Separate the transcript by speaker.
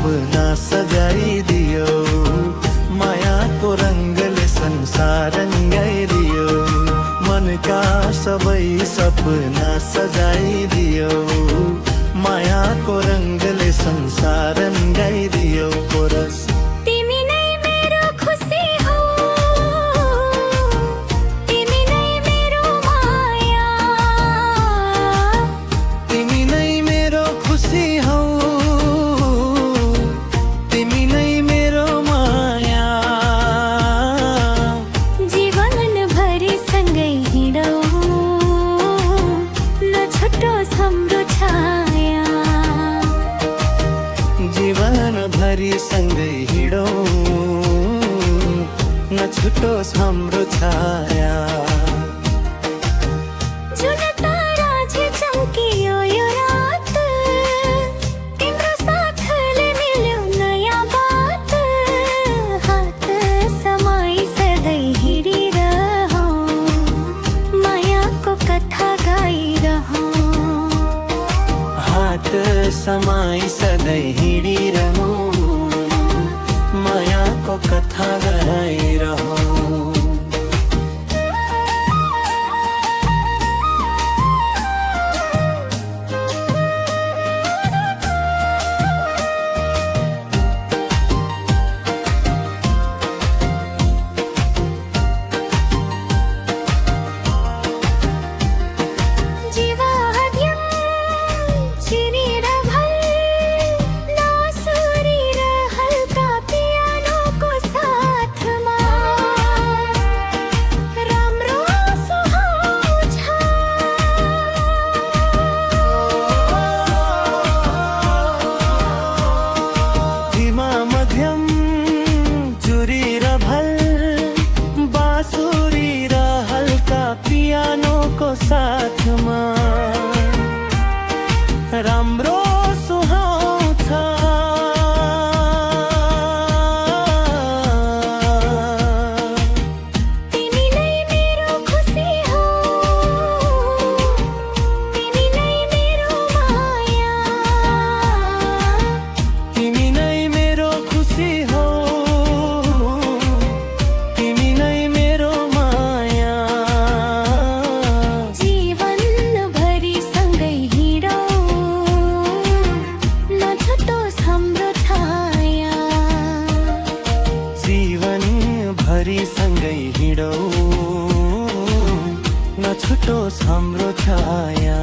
Speaker 1: सपना सजाइदियो, मायाको रङ्गले संसार रङ्गाइदियो। मनका सबै सपना सजाइदियो, मायाको रङ्गले संसार रङ्गाइदियो। कोरस
Speaker 2: तिमी नै मेरो खुसी हो, तिमी नै मेरो माया,
Speaker 1: तिमी नै मेरो खुसी हौ, तिमी नै मेरो माया।
Speaker 2: जीवनभरि सँगै हिँडौँ, नछुटोस् हाम्रो छाया।
Speaker 1: जीवनभरि सँगै हिँडौँ, नछुटोस् हाम्रो छाया।
Speaker 2: जुन तारा झै चम्कियो यो रात, तिम्रो साथले मिल्यो नयाँ बात। हात समाई सधैँ हिँडिरहौँ, मायाको कथा गाइरहौँ।
Speaker 1: हात समाई सधैँ हिँडिरहौँ, मायाको कथा गाइरहौँ।
Speaker 2: जीवाद्यं चिनिरभल, नासुरी र हल्का पियानोको साथमा राम्रो सुहाउँछ।
Speaker 1: धीमा मध्यम चुरी र भल, बाँसुरी र हल्का पियानोको साथमा राम्रो सुहाउँछ।
Speaker 2: तिमी नै मेरो खुसी हो, तिमी नै मेरो माया।
Speaker 1: तिमी नै मेरो खुसी हौ, तिमी नै मेरो माया।
Speaker 2: जीवनभरि सँगै हिँडौँ, नछुटोस् हाम्रो छाया।
Speaker 1: जीवनभरि सँगै हिँडौँ, नछुटोस् हाम्रो छाया।